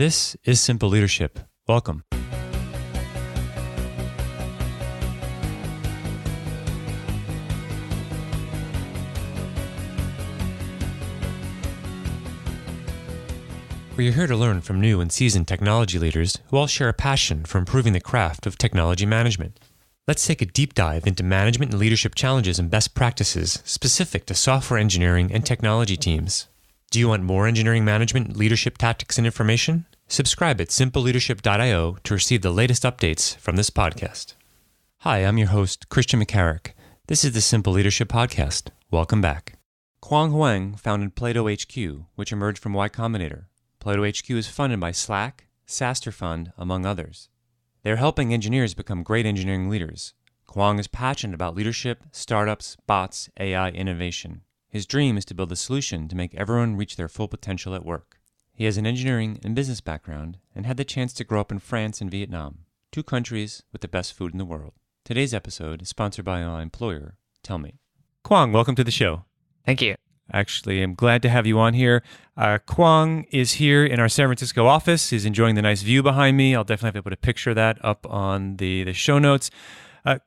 This is Simple Leadership. Welcome. We're here to learn from new and seasoned technology leaders who all share a passion for improving the craft of technology management. Let's take a deep dive into management and leadership challenges and best practices specific to software engineering and technology teams. Do you want more engineering management, leadership tactics, and information? Subscribe at simpleleadership.io to receive the latest updates from this podcast. Hi, I'm your host, Christian McCarrick. This is the Simple Leadership Podcast. Welcome back. Quang Hoang founded PlatoHQ, which emerged from Y Combinator. PlatoHQ is funded by Slack, SaaStr Fund, among others. They're helping engineers become great engineering leaders. Quang is passionate about leadership, startups, bots, AI innovation. His dream is to build a solution to make everyone reach their full potential at work. He has an engineering and business background and had the chance to grow up in France and Vietnam, two countries with the best food in the world. Today's episode is sponsored by my employer, Tell Me. Quang, welcome to the show. Thank you. Actually, I'm glad to have you on here. Quang is here in our San Francisco office. He's enjoying the nice view behind me. I'll definitely have to put a picture of that up on the show notes.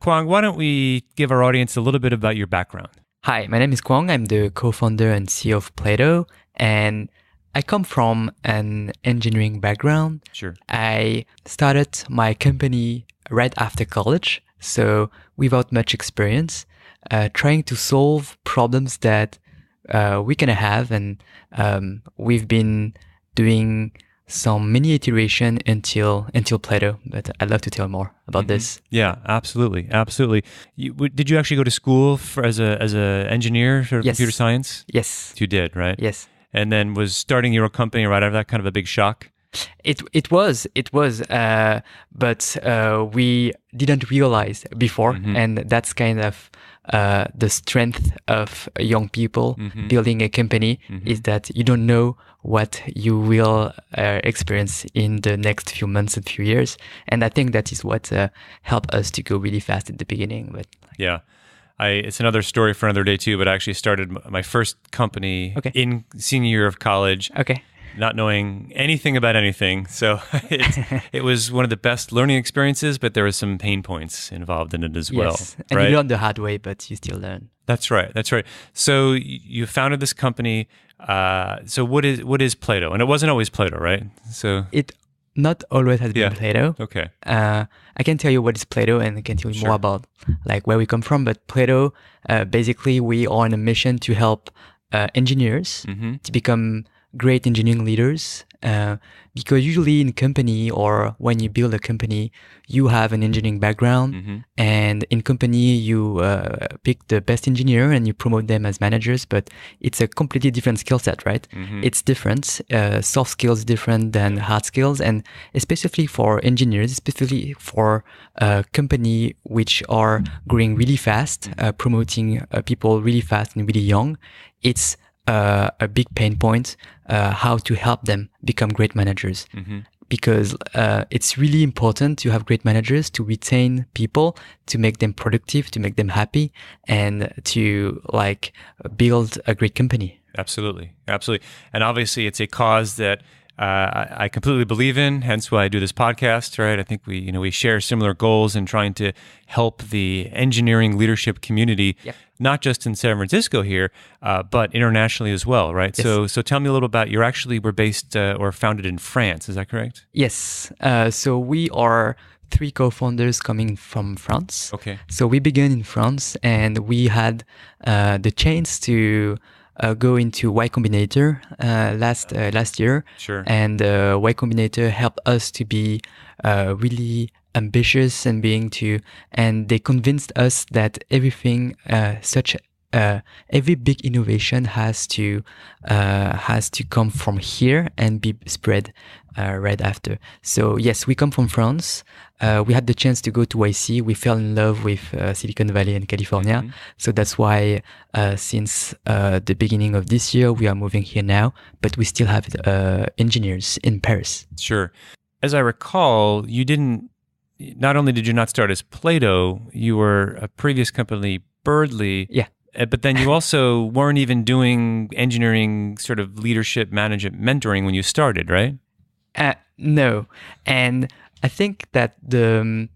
Quang, why don't we give our audience a little bit about your background? Hi, my name is Quang. I'm the co-founder and CEO of Plato, and I come from an engineering background. Sure. I started my company right after college, so without much experience, trying to solve problems that we can have, and we've been doing some many iteration until Plato, but I'd love to tell more about this. Yeah, absolutely. Did you actually go to school as a engineer for Yes. computer science? Yes. You did, right? Yes. And then was starting your own company right after that kind of a big shock? It was, but we didn't realize before, and that's kind of the strength of young people building a company is that you don't know what you will experience in the next few months and few years, and I think that is what helped us to go really fast at the beginning. But Yeah. It's another story for another day too, but I actually started my first company in senior year of college. Okay. Not knowing anything about anything. So it was one of the best learning experiences, but there were some pain points involved in it as well. Yes, and right? you learn the hard way, but you still learn. That's right. So you founded this company. So what is Plato? And it wasn't always Plato, right? So It not always has been Plato. Okay. I can tell you what is Plato, and I can tell you more about like where we come from. But Plato, basically, we are on a mission to help engineers to become great engineering leaders, because usually in a company or when you build a company, you have an engineering background, and in company you pick the best engineer and you promote them as managers, but it's a completely different skill set, right? It's different, soft skills different than hard skills, and especially for engineers, especially for a company which are growing really fast, promoting people really fast and really young, it's a big pain point, how to help them become great managers. Because it's really important to have great managers, to retain people, to make them productive, to make them happy, and to like build a great company. Absolutely. And obviously it's a cause that I completely believe in, hence why I do this podcast, right? I think we share similar goals in trying to help the engineering leadership community, not just in San Francisco here, but internationally as well, right? Yes. So tell me a little about, we're based or founded in France, is that correct? Yes. So we are 3 co-founders coming from France. Okay. So we began in France, and we had the chance to go into Y Combinator last year. Sure. And Y Combinator helped us to be really ambitious and they convinced us that everything every big innovation has to come from here and be spread right after. So yes, we come from France. We had the chance to go to YC. We fell in love with Silicon Valley and California. So that's why since the beginning of this year, we are moving here now, but we still have engineers in Paris. Sure. As I recall, not only did you not start as Plato, you were a previous company, Birdly. Yeah. But then you also weren't even doing engineering sort of leadership, management, mentoring when you started, right? No, and I think that the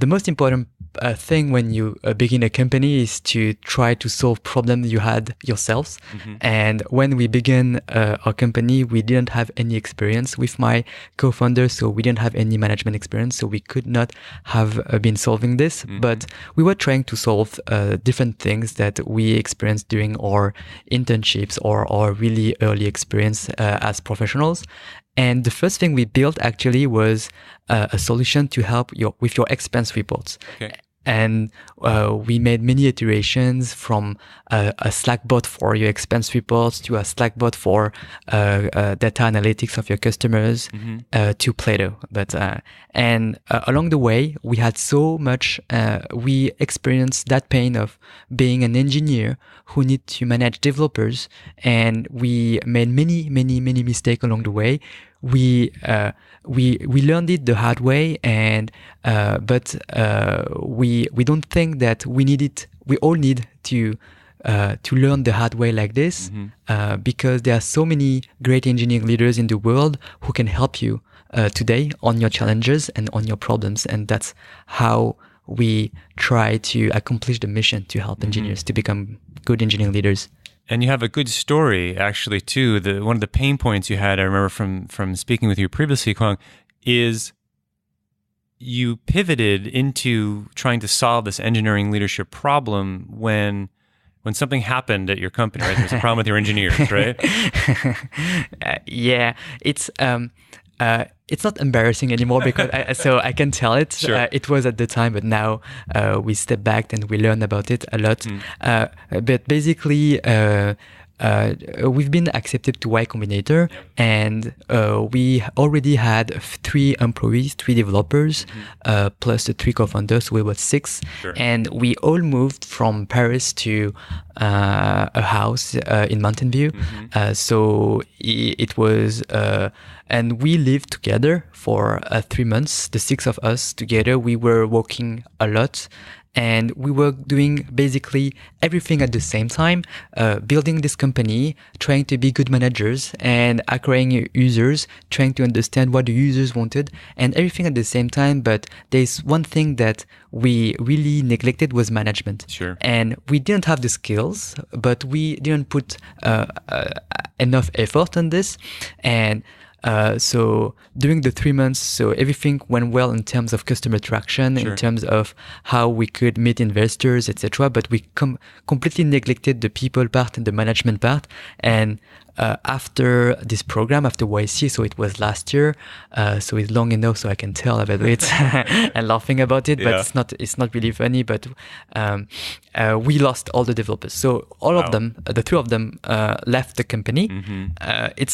most important thing when you begin a company is to try to solve problems you had yourselves. And when we began our company, we didn't have any experience with my co-founder, so we didn't have any management experience, so we could not have been solving this. But we were trying to solve different things that we experienced during our internships or our really early experience as professionals. And the first thing we built actually was a solution to help with your expense reports. Okay. And we made many iterations from a Slack bot for your expense reports to a Slack bot for data analytics of your customers to Plato. But and along the way, we had so much. We experienced that pain of being an engineer who need to manage developers, and we made many mistakes along the way. We learned it the hard way, and but we don't think that we all need to learn the hard way like this, because there are so many great engineering leaders in the world who can help you today on your challenges and on your problems, and that's how we try to accomplish the mission to help engineers to become good engineering leaders. And you have a good story, actually, too. One of the pain points you had, I remember from speaking with you previously, Quang, is you pivoted into trying to solve this engineering leadership problem when something happened at your company, right? There was a problem with your engineers, right? Yeah, it's not embarrassing anymore because I can tell it. Sure. It was at the time, but now we step back and we learn about it a lot. But basically, we've been accepted to Y Combinator, and we already had 3 employees, 3 developers, plus the 3 co-founders, so we were 6. Sure. And we all moved from Paris to a house in Mountain View. So it was, and we lived together for 3 months, the 6 of us together. We were working a lot, and we were doing basically everything at the same time, building this company, trying to be good managers and acquiring users, trying to understand what the users wanted, and everything at the same time. But there's one thing that we really neglected was management. Sure. And we didn't have the skills, but we didn't put enough effort on this. And so during the 3 months, so everything went well in terms of customer traction, Sure. in terms of how we could meet investors, etc. But we completely neglected the people part and the management part. And after this program, after YC, so it was last year, so it's long enough so I can tell about it and laughing about it, but it's not really funny. But we lost all the developers, so all of them, the 3 of them, left the company. It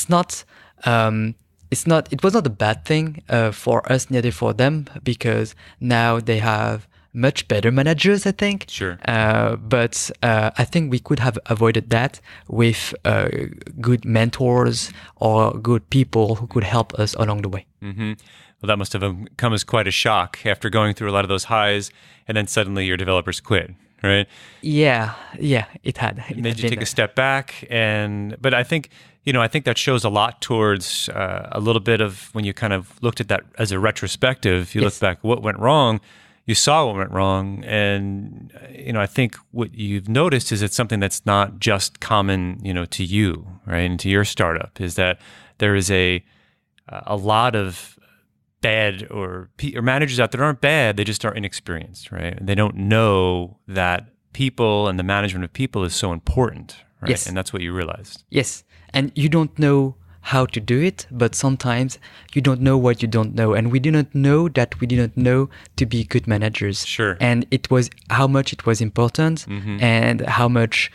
was not a bad thing for us, neither for them, because now they have much better managers, I think. Sure. But I think we could have avoided that with good mentors or good people who could help us along the way. Well, that must have come as quite a shock after going through a lot of those highs, and then suddenly your developers quit, right? Yeah, it had. It made you take a step back, but I think that shows a lot towards a little bit of when you kind of looked at that as a retrospective. You look back, what went wrong? You saw what went wrong, and I think what you've noticed is it's something that's not just common, to you, right, and to your startup, is that there is a lot of bad or managers out there aren't bad, they just are inexperienced, right? And they don't know that people and the management of people is so important, right? Yes. And that's what you realized. Yes, and you don't know how to do it, but sometimes you don't know what you don't know, and we didn't know that we didn't know to be good managers. Sure. And it was how much it was important, and how much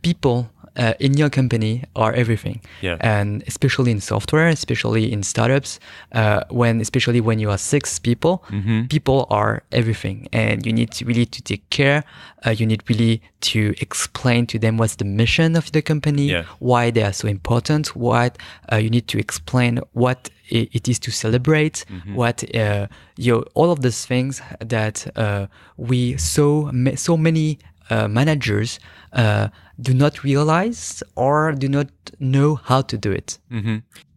people in your company are everything. Yeah. And especially in software, especially in startups, especially when you are 6 people, people are everything, and you need to really to take care. You need really to explain to them what's the mission of the company, why they are so important. What you need to explain what it is to celebrate. What all of those things that we so many managers do not realize or do not know how to do it.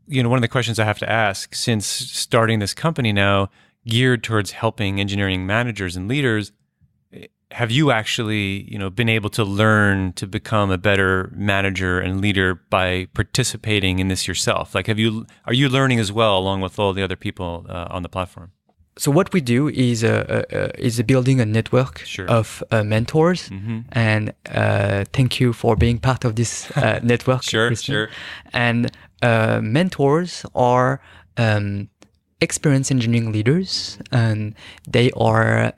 one of the questions I have to ask, since starting this company now geared towards helping engineering managers and leaders, have you actually, been able to learn to become a better manager and leader by participating in this yourself? Like, are you learning as well along with all the other people on the platform? So what we do is building a network of mentors, and thank you for being part of this network. Sure. And mentors are experienced engineering leaders, and they are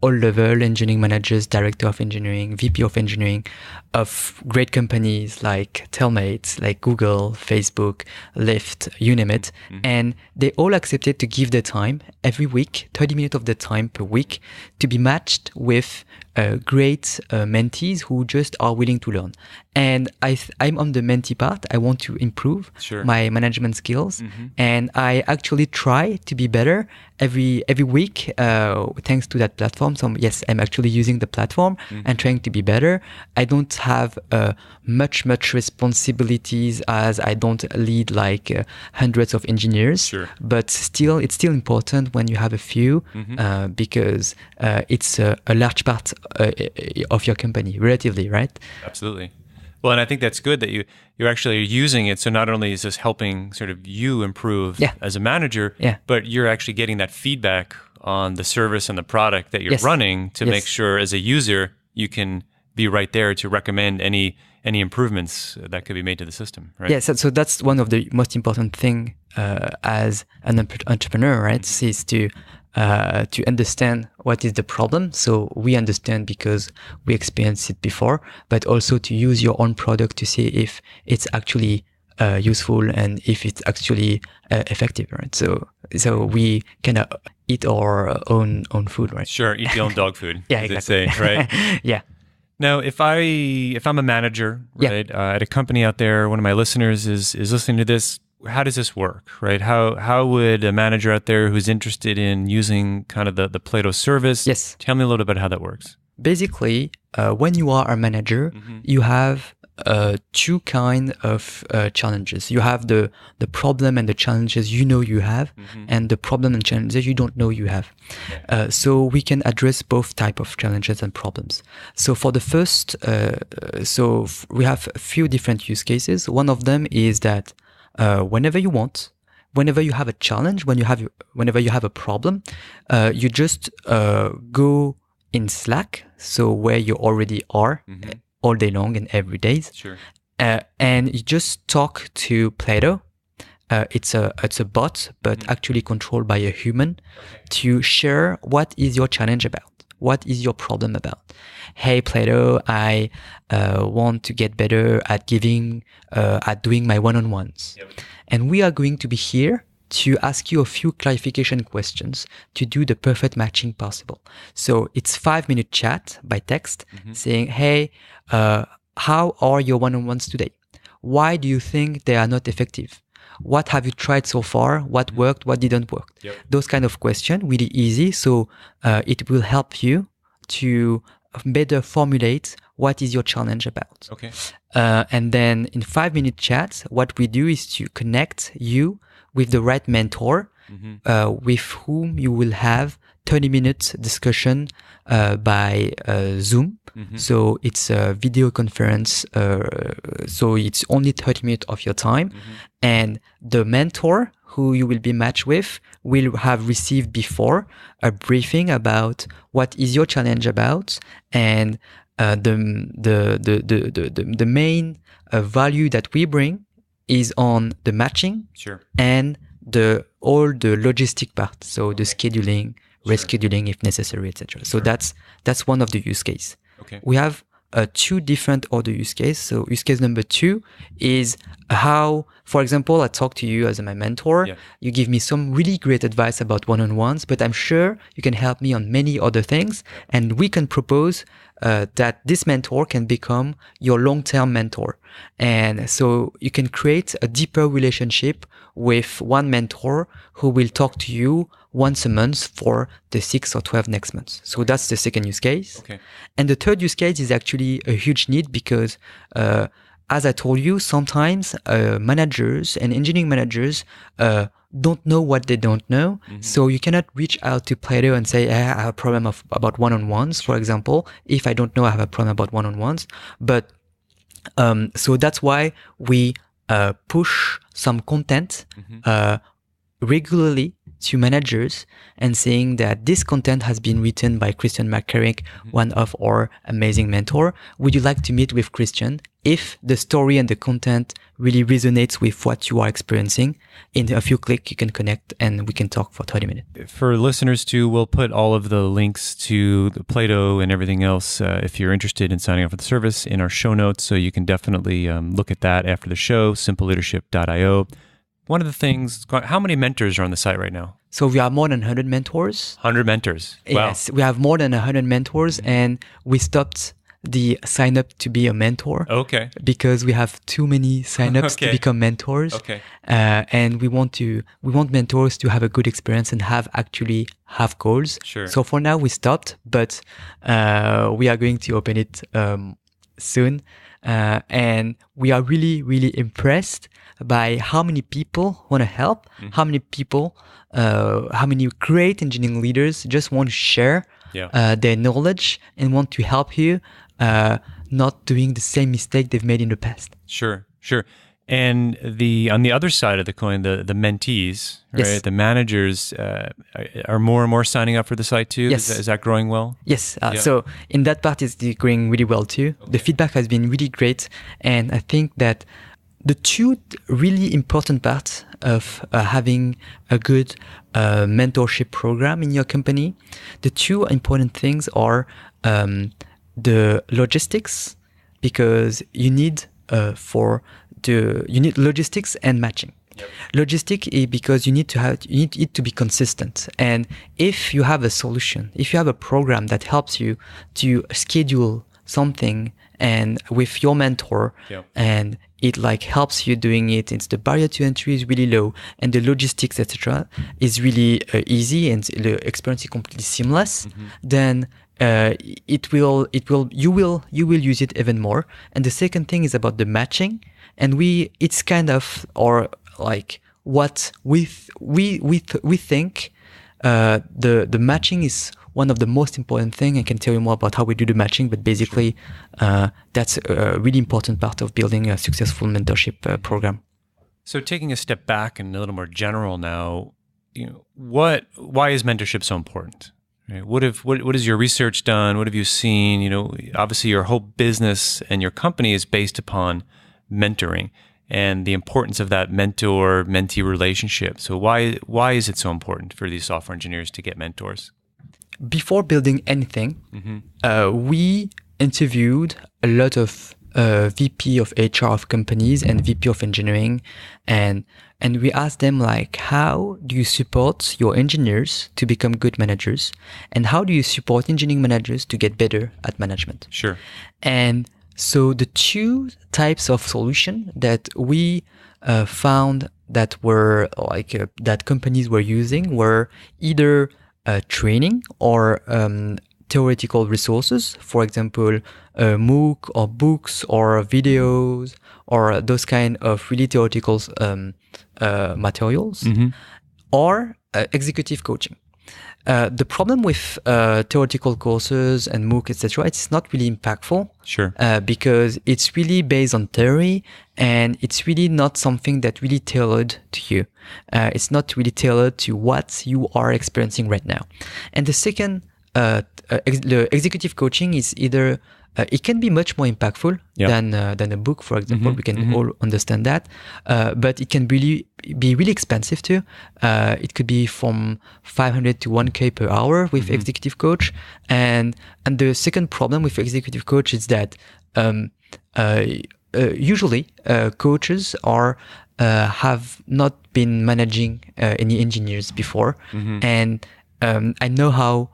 all-level engineering managers, director of engineering, VP of engineering of great companies like Telmate, like Google, Facebook, Lyft, you name it. And they all accepted to give their time every week, 30 minutes of their time per week, to be matched with great mentees who just are willing to learn. And I'm on the mentee part. I want to improve my management skills, and I actually try to be better every week thanks to that platform. So yes, I'm actually using the platform and trying to be better. I don't have much responsibilities, as I don't lead like hundreds of engineers, but still it's still important when you have a few, because it's a large part of your company relatively, right? Absolutely. Well, and I think that's good that you're actually using it. So not only is this helping sort of you improve as a manager, but you're actually getting that feedback on the service and the product that you're running to make sure as a user you can be right there to recommend any improvements that could be made to the system, right? Yeah, so that's one of the most important thing as an entrepreneur, right? Is to understand what is the problem. So we understand because we experienced it before, but also to use your own product to see if it's actually useful and if it's actually effective, right? So we can eat our own food, right? Sure, eat your own dog food. Yeah, as exactly. They say, right? Yeah. Now, if I'm a manager, right, at a company out there, one of my listeners is listening to this. How does this work, right? How would a manager out there who's interested in using kind of the Plato service? Yes. Tell me a little bit about how that works. Basically, when you are a manager, you have two kind of challenges. You have the problem and the challenges you have, and the problem and challenges you don't know you have. So we can address both type of challenges and problems. So for the first, we have a few different use cases. One of them is that whenever you want, whenever you have a challenge, whenever you have a problem, you just go in Slack, so where you already are all day long and every day, and you just talk to Plato. It's a bot, but actually controlled by a human, to share what is your challenge about. What is your problem about? Hey, Plato, I want to get better at doing my one-on-ones. And we are going to be here to ask you a few clarification questions to do the perfect matching possible. So it's 5-minute chat by text saying, hey, how are your one-on-ones today? Why do you think they are not effective? What have you tried so far? What worked? What didn't work? Those kind of questions, really easy. So it will help you to better formulate what is your challenge about. Okay. And then in 5-minute chats, what we do is to connect you with the right mentor, with whom you will have 30-minute discussion by Zoom. So it's a video conference. So it's only 30 minutes of your time. And the mentor who you will be matched with will have received before a briefing about what is your challenge about, and the main value that we bring is on the matching and all the logistic part, so the scheduling, rescheduling if necessary, etc. So that's one of the use case. We have two different other use case. So use case number 2 is how, for example, I talk to you as my mentor. You give me some really great advice about one-on-ones, but I'm sure you can help me on many other things. And we can propose that this mentor can become your long-term mentor. And so you can create a deeper relationship with one mentor who will talk to you once a month for the 6 or 12 next months. So that's the second use case. And the third use case is actually a huge need, because as I told you, sometimes managers and engineering managers don't know what they don't know. So you cannot reach out to Plato and say, I have a problem about one-on-ones, for example, if I don't know I have a problem about one-on-ones. But so that's why we push some content regularly to managers and saying that this content has been written by Christian McCarrick, one of our amazing mentor. Would you like to meet with Christian? If the story and the content really resonates with what you are experiencing, in a few clicks, you can connect and we can talk for 30 minutes. For listeners too, we'll put all of the links to the Plato and everything else if you're interested in signing up for the service in our show notes. So you can definitely look at that after the show, simpleleadership.io. One of the things, how many mentors are on the site right now? So we have more than 100 mentors. 100 mentors. Wow. Yes, we have more than 100 mentors, and we stopped the sign up to be a mentor. Okay. Because we have too many sign-ups to become mentors. Okay. And we want mentors to have a good experience and have goals. Sure. So for now we stopped, but we are going to open it soon. And we are really, really impressed by how many people want to help, how many great engineering leaders just want to share their knowledge and want to help you not doing the same mistake they've made in the past. Sure. And on the other side of the coin, the mentees, right? Yes. The managers are more and more signing up for the site too. Yes. Is that growing well? Yes. So in that part, it's going really well too. Okay. The feedback has been really great, and I think that the two really important parts of having a good mentorship program in your company, the two important things are the logistics, because you need logistics and matching. Yep. Logistic is because you need it to be consistent. And if you have a solution, if you have a program that helps you to schedule something and with your mentor, and it helps you doing it, it's the barrier to entry is really low, and the logistics, etc., is really easy, and the experience is completely seamless, then you will use it even more. And the second thing is about the matching, and it's kind of what we think the matching is one of the most important thing. I can tell you more about how we do the matching, but basically that's a really important part of building a successful mentorship program. So taking a step back and a little more general now, why is mentorship so important? Right? What has your research done? What have you seen? Obviously your whole business and your company is based upon mentoring and the importance of that mentor-mentee relationship. So why is it so important for these software engineers to get mentors? Before building anything, we interviewed a lot of VP of HR of companies and VP of engineering, and we asked them how do you support your engineers to become good managers, and how do you support engineering managers to get better at management? Sure. And so the two types of solution that we found that were that companies were using were either training or theoretical resources, for example, MOOC or books or videos or those kind of really theoretical materials, or executive coaching. The problem with theoretical courses and MOOC, etc., it's not really impactful. Sure. Because it's really based on theory, and it's really not something that really tailored to you. It's not really tailored to what you are experiencing right now. And the second, the executive coaching is either it can be much more impactful than a book, for example. We can all understand that, but it can be really expensive too. It could be from 500 to 1K per hour with executive coach. And the second problem with executive coach is that usually coaches have not been managing any engineers before, and I know how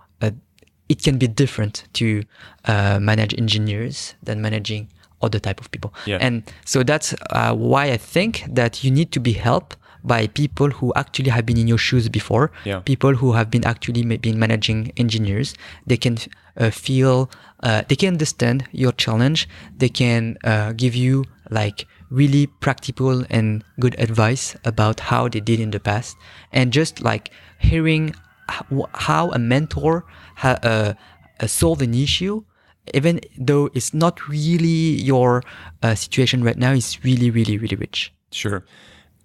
it can be different to manage engineers than managing other type of people. And so that's why I think that you need to be helped by people who actually have been in your shoes before, people who have been actually been managing engineers. They can feel, they can understand your challenge. They can give you like really practical and good advice about how they did in the past, and just like hearing how a mentor solved an issue, even though it's not really your situation right now, is really, really, really rich. Sure.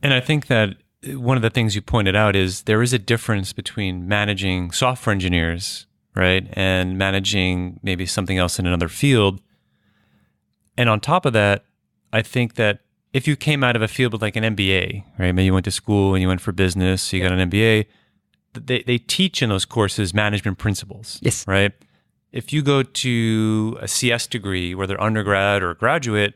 And I think that one of the things you pointed out is there is a difference between managing software engineers, right, and managing maybe something else in another field. And on top of that, I think that if you came out of a field with like an MBA, right, maybe you went to school and you went for business, so you got an MBA, they teach in those courses management principles, yes, right? If you go to a CS degree, whether undergrad or graduate,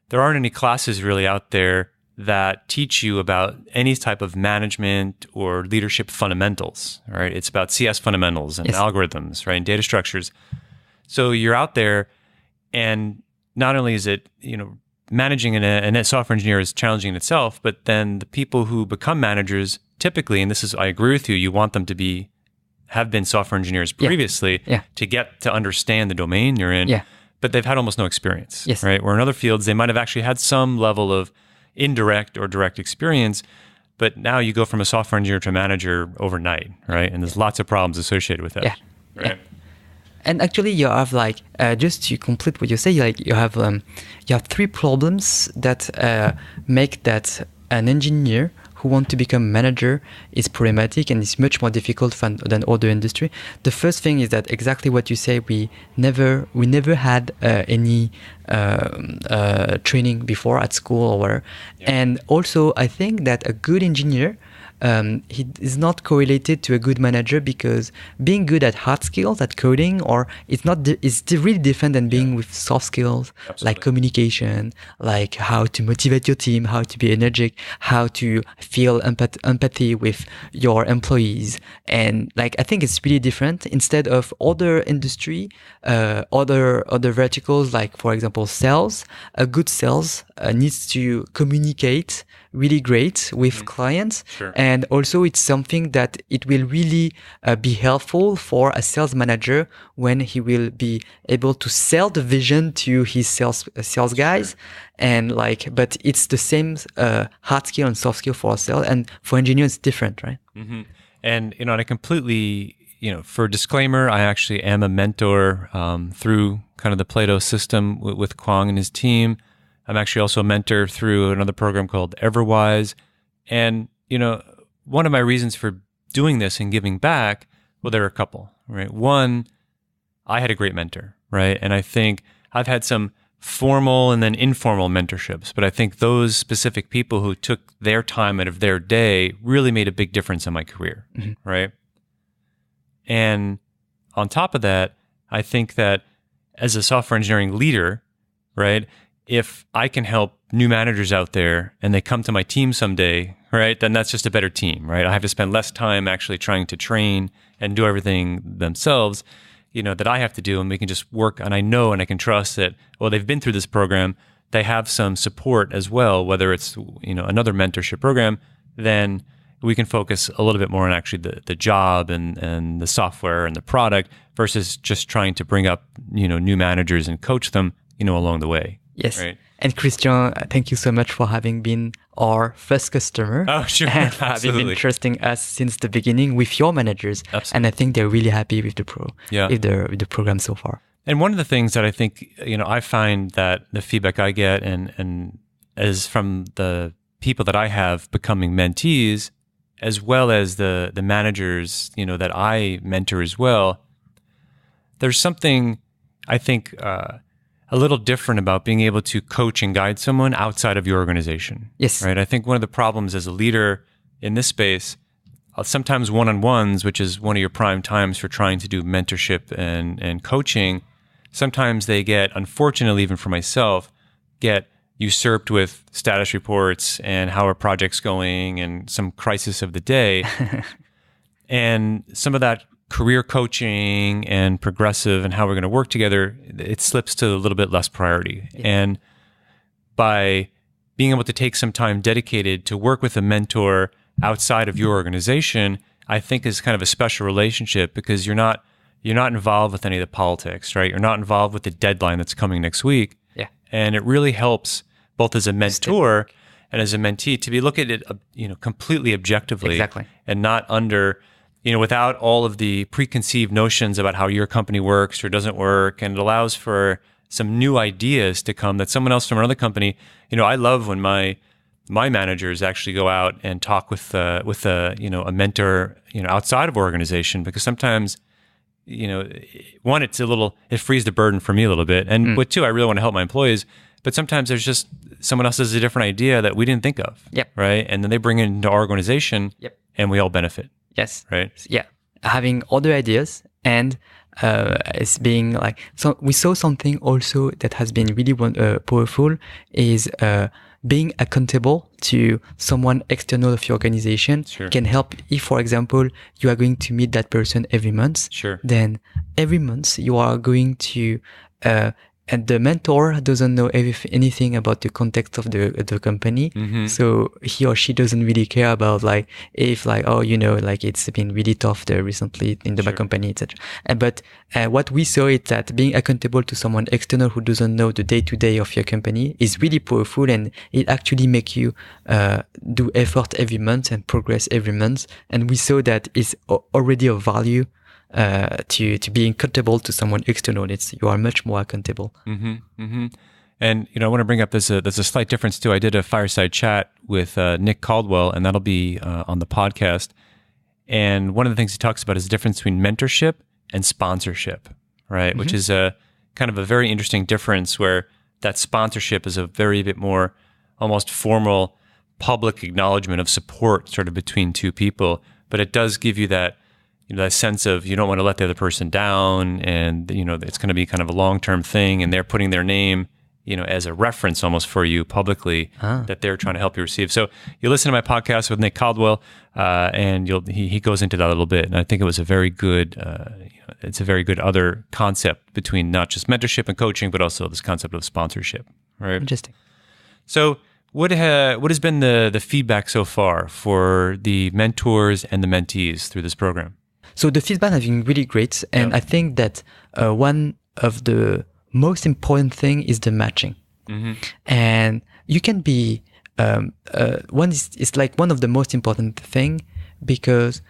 there aren't any classes really out there that teach you about any type of management or leadership fundamentals, right? It's about CS fundamentals and algorithms, right, and data structures. So you're out there, and not only is it, managing a software engineer is challenging in itself, but then the people who become managers typically, and I agree with you, you want them to have been software engineers previously to get to understand the domain you're in, but they've had almost no experience, right? Where in other fields, they might have actually had some level of indirect or direct experience, but now you go from a software engineer to a manager overnight, right? And there's lots of problems associated with that, right? And actually, you have like just to complete what you say, like you have 3 problems that make that an engineer who want to become manager is problematic and is much more difficult than other industry. The first thing is that exactly what you say, we never had any training before at school or whatever. And also, I think that a good engineer he is not correlated to a good manager, because being good at hard skills, at coding, or it's really different than being with soft skills, like communication, like how to motivate your team, how to be energetic, how to feel empathy with your employees. And like, I think it's really different. Instead of other industry, other verticals, like for example, sales, a good sales needs to communicate really great with clients. Sure. And also it's something that it will really be helpful for a sales manager when he will be able to sell the vision to his sales guys. Sure. And like, but it's the same hard skill and soft skill for sales, and for engineers it's different, right? Mm-hmm. And and I completely, for disclaimer, I actually am a mentor through kind of the Plato system with Quang and his team. I'm actually also a mentor through another program called Everwise. And, one of my reasons for doing this and giving back, well, there are a couple, right? One, I had a great mentor, right? And I think I've had some formal and then informal mentorships, but I think those specific people who took their time out of their day really made a big difference in my career, right? And on top of that, I think that as a software engineering leader, right, if I can help new managers out there and they come to my team someday, right, then that's just a better team, right? I have to spend less time actually trying to train and do everything themselves, that I have to do, and we can just work. And I know and I can trust that, well, they've been through this program, they have some support as well, whether it's, another mentorship program, then we can focus a little bit more on actually the job and the software and the product versus just trying to bring up, new managers and coach them, along the way. Yes. Right. And Christian, thank you so much for having been our first customer. Oh, sure. And for having been trusting us since the beginning with your managers. Absolutely. And I think they're really happy with the with the program so far. And one of the things that I think, I find that the feedback I get and as from the people that I have becoming mentees, as well as the managers, that I mentor as well, there's something I think a little different about being able to coach and guide someone outside of your organization. Yes. Right. I think one of the problems as a leader in this space, sometimes one-on-ones, which is one of your prime times for trying to do mentorship and coaching, sometimes they get, unfortunately, even for myself, get usurped with status reports and how are projects going and some crisis of the day. And some of that career coaching and progressive and how we're going to work together, it slips to a little bit less priority. Yeah. And by being able to take some time dedicated to work with a mentor outside of your organization, I think is kind of a special relationship, because you're not involved with any of the politics, right? You're not involved with the deadline that's coming next week. Yeah. And it really helps both as a mentor and as a mentee, to be look at it, completely objectively, Exactly. and not under, without all of the preconceived notions about how your company works or doesn't work. And it allows for some new ideas to come that someone else from another company. I love when my managers actually go out and talk with a mentor, outside of organization, because sometimes, one, it frees the burden for me a little bit. And but two, I really want to help my employees. But sometimes there's just someone else has a different idea that we didn't think of. Yep. Right. And then they bring it into our organization. Yep. And we all benefit. Yes. Right. Yeah. Having other ideas and it's being like, so we saw something also that has been really powerful is being accountable to someone external of your organization. Sure. Can help. If, for example, you are going to meet that person every month, sure, then every month you are going to and the mentor doesn't know anything about the context of the company. Mm-hmm. So he or she doesn't really care about if it's been really tough there recently in the Sure. company, etc. But what we saw is that being accountable to someone external who doesn't know the day-to-day of your company is really powerful, and it actually makes you do effort every month and progress every month. And we saw that it's already of value to being accountable to someone external. You are much more accountable. Mm-hmm, mm-hmm. And I want to bring up there's a slight difference too. I did a fireside chat with Nick Caldwell, and that'll be on the podcast. And one of the things he talks about is the difference between mentorship and sponsorship, right? Mm-hmm. Which is a kind of a very interesting difference, where that sponsorship is a very bit more almost formal public acknowledgement of support sort of between two people, but it does give you that that sense of you don't want to let the other person down, and it's going to be kind of a long-term thing, and they're putting their name as a reference almost for you publicly that they're trying to help you receive. So you listen to my podcast with Nick Caldwell, and he goes into that a little bit, and I think it was a very good it's a very good other concept between not just mentorship and coaching, but also this concept of sponsorship. Right? Interesting. So what has been the feedback so far for the mentors and the mentees through this program? So the feedback has been really great, and I think that one of the most important thing is the matching. Mm-hmm. And you can be it's like one of the most important thing, because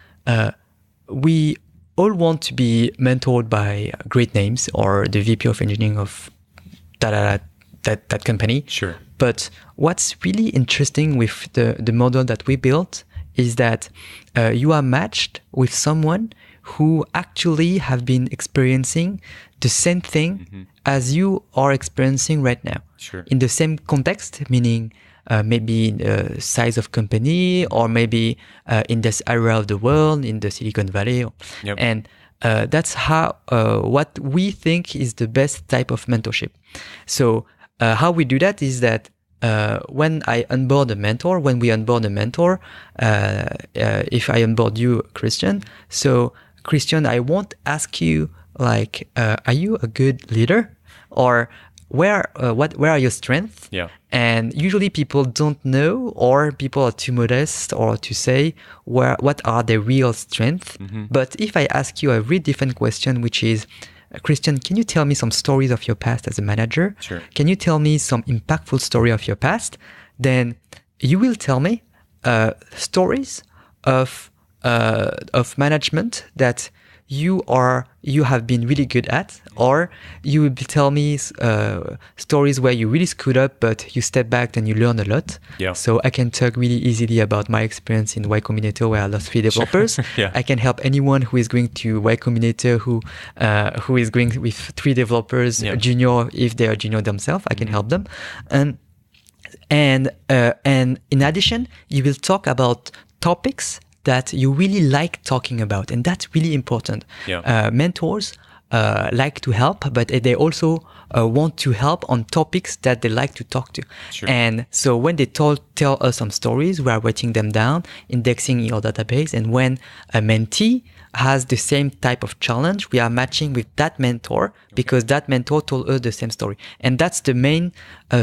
we all want to be mentored by great names or the VP of engineering of that company. Sure. But what's really interesting with the model that we built is that you are matched with someone who actually have been experiencing the same thing as you are experiencing right now. Sure. In the same context, meaning maybe in the size of company, or maybe in this area of the world, in the Silicon Valley. Yep. And that's how what we think is the best type of mentorship. So how we do that is that when we onboard a mentor, if I onboard you, Christian, so Christian, I won't ask you are you a good leader, or where are your strengths? Yeah. And usually people don't know, or people are too modest or to say what are their real strengths. Mm-hmm. But if I ask you a really different question, which is, Christian, can you tell me some stories of your past as a manager? Sure. Can you tell me some impactful story of your past? Then you will tell me stories of management that you have been really good at, or you will tell me stories where you really screwed up, but you step back and you learn a lot. Yeah. So I can talk really easily about my experience in Y Combinator, where I lost 3 developers. Yeah. I can help anyone who is going to Y Combinator who is going with 3 developers, junior, if they are junior themselves. I can help them, and in addition, you will talk about topics that you really like talking about, and that's really important. Yeah. Mentors like to help, but they also want to help on topics that they like to talk to. Sure. And so when they tell us some stories, we are writing them down, indexing in our database, and when a mentee has the same type of challenge, we are matching with that mentor, because that mentor told us the same story. And that's the main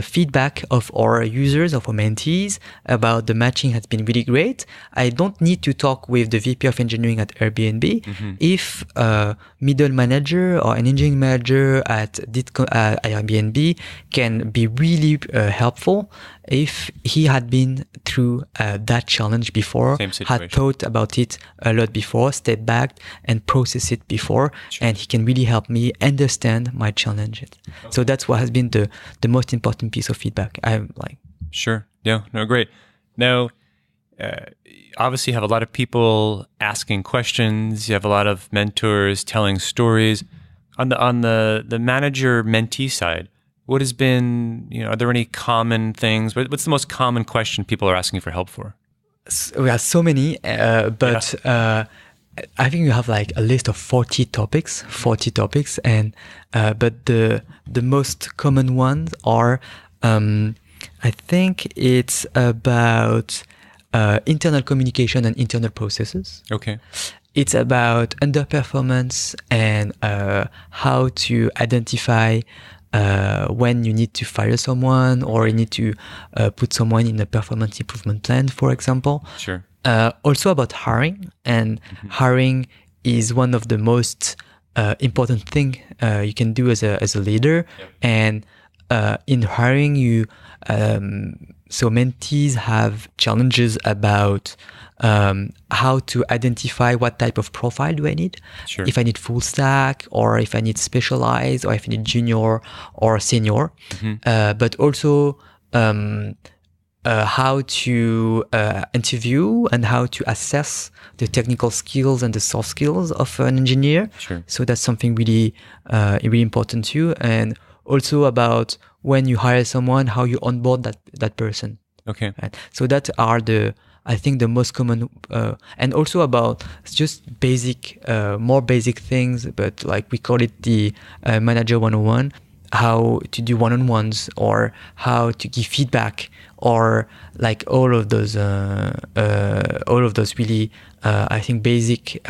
feedback of our users, of our mentees, about the matching has been really great. I don't need to talk with the VP of engineering at Airbnb. Mm-hmm. If a middle manager manager or an engineering manager at Airbnb can be really helpful if he had been through that challenge before, had thought about it a lot before, stepped back and processed it before, and he can really help me understand my challenges. Okay. So that's what has been the most important piece of feedback. I'm like, sure, yeah, no, great. Now, obviously, you have a lot of people asking questions. You have a lot of mentors telling stories. On the manager-mentee side, what has been, are there any common things? What's the most common question people are asking for help for? We have so many, but I think you have like a list of 40 topics, and but the most common ones are, I think it's about internal communication and internal processes. Okay. It's about underperformance and how to identify when you need to fire someone or you need to put someone in a performance improvement plan, for example. Sure. Also about hiring, and hiring is one of the most important thing you can do as a leader. Yep. And in hiring, so mentees have challenges about how to identify what type of profile do I need. Sure. If I need full stack, or if I need specialized, or if I need junior or senior. But also how to interview and how to assess the technical skills and the soft skills of an engineer. Sure. So that's something really important too. And also about when you hire someone, how you onboard that person. Okay. Right? So that are I think the most common, and also about just more basic things, but like we call it the Manager 101, how to do one-on-ones or how to give feedback, or like all of those really, I think basic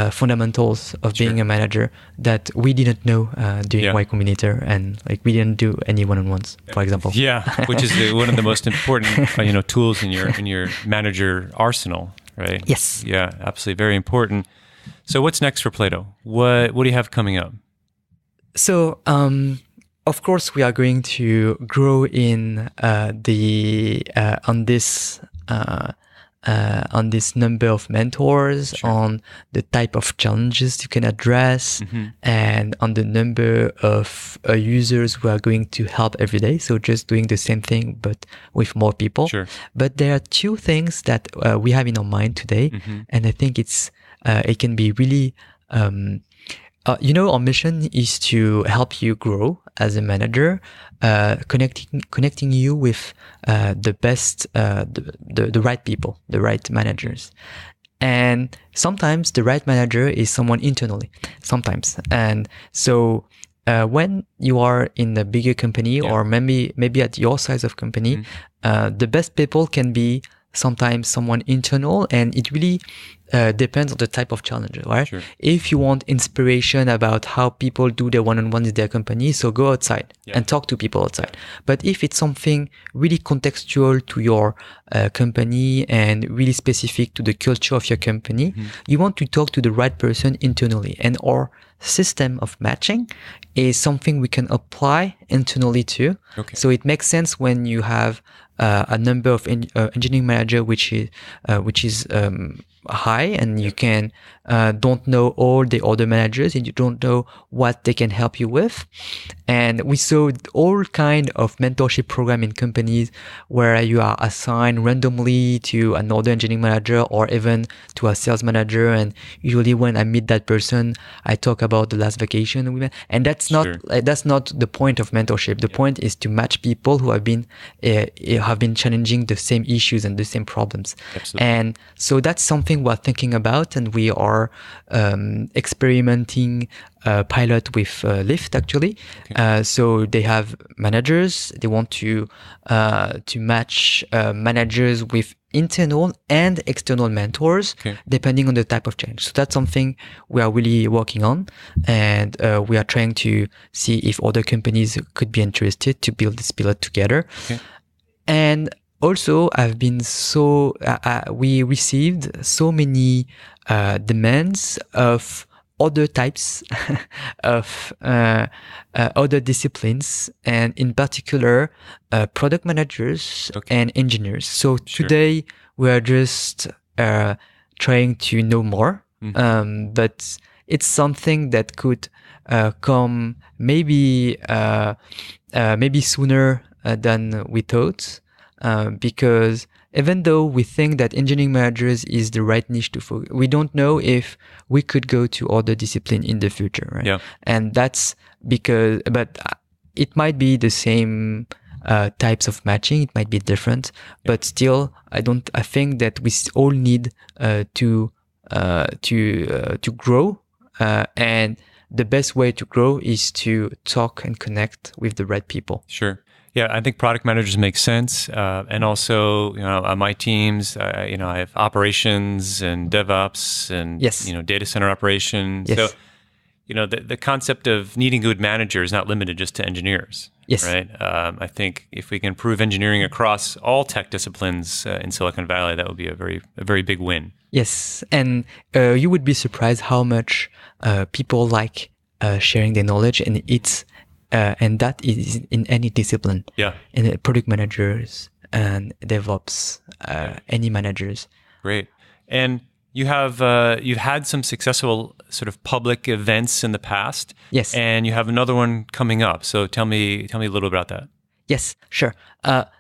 fundamentals of being a manager that we didn't know during Y Combinator, and like we didn't do any one-on-ones, for example. Yeah, which is one of the most important tools in your manager arsenal, right? Yes. Yeah, absolutely, very important. So what's next for Plato? What do you have coming up? So of course we are going to grow in on this number of mentors, sure, on the type of challenges you can address, and on the number of users who are going to help every day. So just doing the same thing, but with more people. Sure. But there are two things that we have in our mind today, and I think it can be really, our mission is to help you grow as a manager, connecting you with the best, the right people, the right managers. And sometimes the right manager is someone internally, sometimes. And so when you are in a bigger company, or maybe at your size of company, the best people can be sometimes someone internal, and it really depends on the type of challenge, right? Sure. If you want inspiration about how people do their one-on-ones in their company, so go outside and talk to people outside. But if it's something really contextual to your company and really specific to the culture of your company, you want to talk to the right person internally. And our system of matching is something we can apply internally too. Okay. So it makes sense when you have a number of engineering manager which is high, and you can don't know all the other managers, and you don't know what they can help you with. And we saw all kind of mentorship program in companies where you are assigned randomly to another engineering manager or even to a sales manager. And usually when I meet that person, I talk about the last vacation we met. And that's not the point of mentorship. The point is to match people who have been challenging the same issues and the same problems. Absolutely. And so that's something we're thinking about, and we are experimenting pilot with Lyft actually. Okay. So they have managers. They want to match managers with internal and external mentors, depending on the type of change. So that's something we are really working on, and we are trying to see if other companies could be interested to build this pilot together. Okay. And also, we received so many demands of other types of other disciplines, and in particular, product managers and engineers. So today we are just trying to know more, but it's something that could come maybe sooner than we thought, because even though we think that engineering managers is the right niche to focus, we don't know if we could go to other discipline in the future, right? Yeah. And that's because, but it might be the same types of matching. It might be different, but still, I think that we all need to grow, and the best way to grow is to talk and connect with the right people. Sure. Yeah, I think product managers make sense. And also, on my teams, I have operations and DevOps and, data center operations. Yes. So, the concept of needing good managers is not limited just to engineers. Yes. Right. I think if we can improve engineering across all tech disciplines in Silicon Valley, that would be a very big win. Yes. And you would be surprised how much people like sharing their knowledge, and and that is in any discipline. Yeah. In product managers and DevOps, any managers. Great. And you've had some successful sort of public events in the past. Yes. And you have another one coming up. So tell me a little about that. Yes, sure.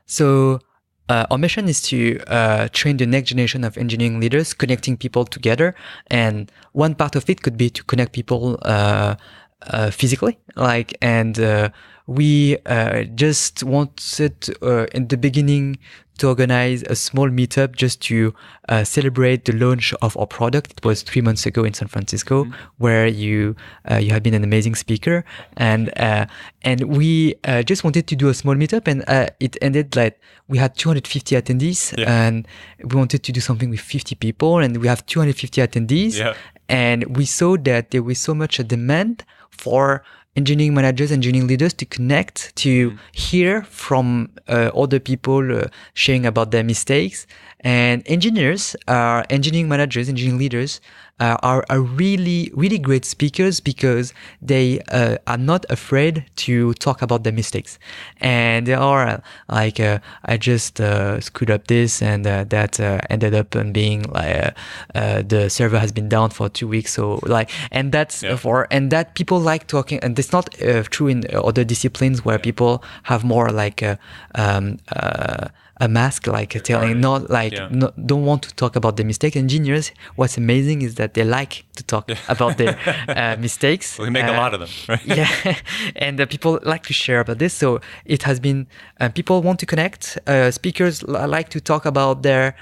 So our mission is to train the next generation of engineering leaders, connecting people together. And one part of it could be to connect people physically, we just wanted in the beginning to organize a small meetup just to celebrate the launch of our product. It was 3 months ago in San Francisco, where you have been an amazing speaker, and we just wanted to do a small meetup, and it ended like we had 250 attendees, and we wanted to do something with 50 people, and we have 250 attendees, and we saw that there was so much a demand for engineering managers, engineering leaders to connect, to hear from other people sharing about their mistakes. And engineering managers, engineering leaders are really, really great speakers because they are not afraid to talk about their mistakes. And they are like, I just screwed up this, and that ended up being like the server has been down for 2 weeks. So and that's and that people like talking, and it's not true in other disciplines where people have more like a mask, telling, not don't want to talk about the mistake. Engineers, what's amazing is that they like to talk about their mistakes. Well, we make a lot of them, right? Yeah, and people like to share about this. So it has been, people want to connect. Speakers like to talk about their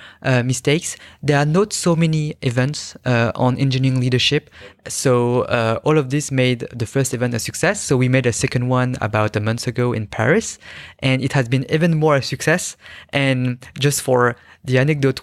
mistakes. There are not so many events on engineering leadership. So all of this made the first event a success. So we made a second one about a month ago in Paris, and it has been even more a success. And just for the anecdote,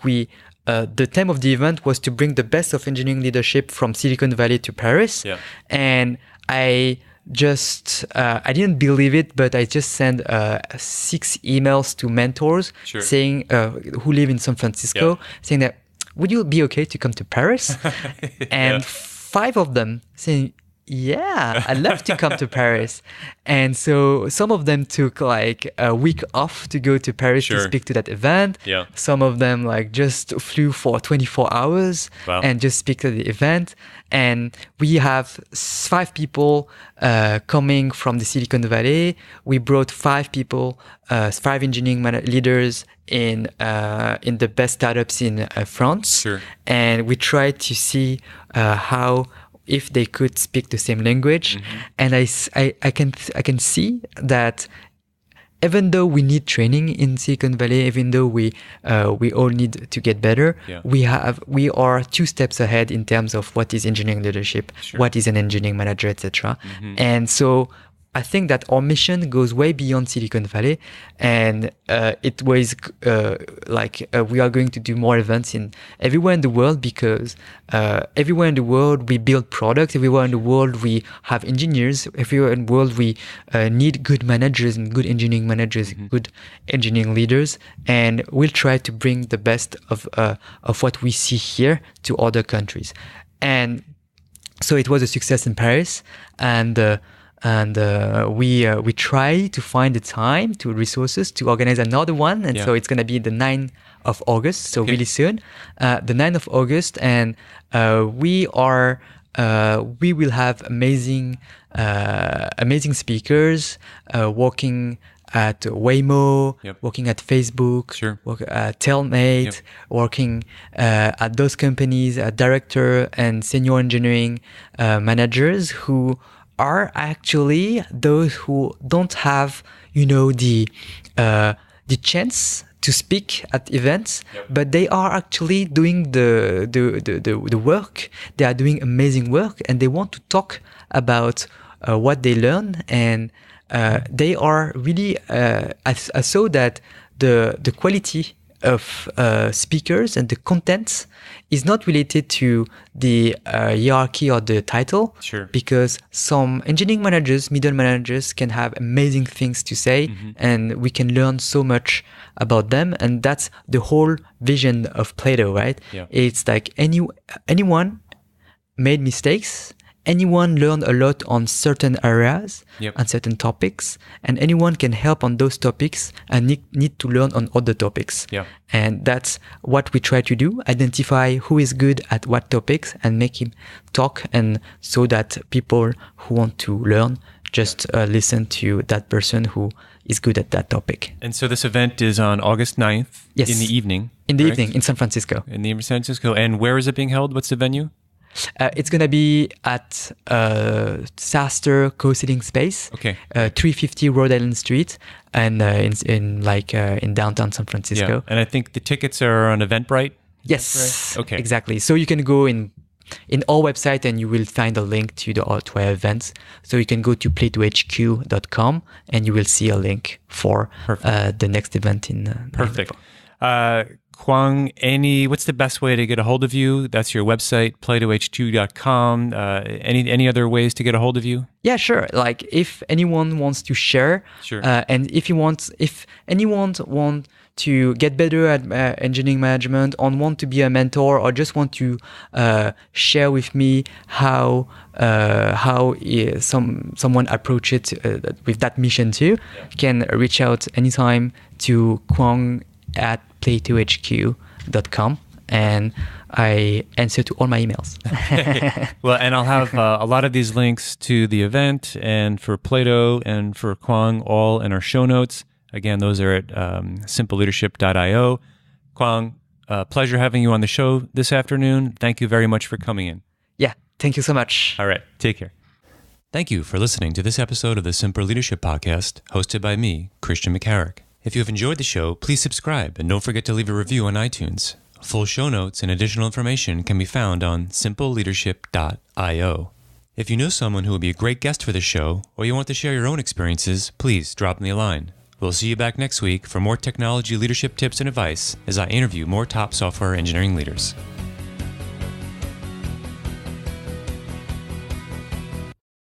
the theme of the event was to bring the best of engineering leadership from Silicon Valley to Paris. Yeah. And I didn't believe it, but I just sent 6 emails to mentors saying, who live in San Francisco, saying that, would you be okay to come to Paris? And 5 of them saying, yeah, I'd love to come to Paris. And so some of them took like a week off to go to Paris to speak to that event. Yeah. Some of them like just flew for 24 hours and just speak to the event. And we have 5 people coming from the Silicon Valley. We brought 5 people, 5 engineering leaders in the best startups in France. Sure. And we tried to see how, if they could speak the same language. And I can see that even though we need training in Silicon Valley, even though we all need to get better, we are 2 steps ahead in terms of what is engineering leadership, what is an engineering manager, etc. And so I think that our mission goes way beyond Silicon Valley, and it was we are going to do more events in everywhere in the world, because everywhere in the world we build products, everywhere in the world we have engineers, everywhere in the world we need good managers and good engineering managers, good engineering leaders, and we'll try to bring the best of what we see here to other countries. And So it was a success in Paris, and we try to find the time to resources to organize another one, and so it's gonna be the 9th of August, so really soon, the 9th of August, and we will have amazing speakers working at Waymo, working at Facebook, Telmate, working at those companies, director and senior engineering managers who are actually those who don't have, the chance to speak at events, but they are actually doing the work. They are doing amazing work, and they want to talk about what they learn, and they are really I saw that the quality of speakers and the content is not related to the hierarchy or the title, because some engineering managers, middle managers can have amazing things to say, and we can learn so much about them, and that's the whole vision of Plato, right? It's like anyone made mistakes, anyone learned a lot on certain areas and certain topics, and anyone can help on those topics and need to learn on other topics. And that's what we try to do, identify who is good at what topics and make him talk, and so that people who want to learn just listen to that person who is good at that topic. And so this event is on August 9th in the evening. In the evening in San Francisco. In San Francisco. And where is it being held? What's the venue? It's going to be at Saster Co-Sitting Space, 350 Rhode Island Street, and in downtown San Francisco. And I think the tickets are on Eventbrite? Yes, right? Exactly. So you can go in our website and you will find a link to our events. So you can go to PlatoHQ.com and you will see a link for the next event in Perfect. Quang, what's the best way to get a hold of you? That's your website, PlatoHQ.com. Any other ways to get a hold of you? Yeah, sure. Like if anyone wants to share, and if anyone want to get better at engineering management, or want to be a mentor, or just want to share with me how someone approach it with that mission too, can reach out anytime to Quang at PlatoHQ.com, and I answer to all my emails. Well, and I'll have a lot of these links to the event and for Plato and for Quang all in our show notes. Again, those are at simpleleadership.io. Quang, pleasure having you on the show this afternoon. Thank you very much for coming in. Yeah, thank you so much. All right, take care. Thank you for listening to this episode of the Simple Leadership Podcast, hosted by me, Christian McCarrick. If you have enjoyed the show, please subscribe and don't forget to leave a review on iTunes. Full show notes and additional information can be found on simpleleadership.io. If you know someone who would be a great guest for the show, or you want to share your own experiences, please drop me a line. We'll see you back next week for more technology leadership tips and advice as I interview more top software engineering leaders.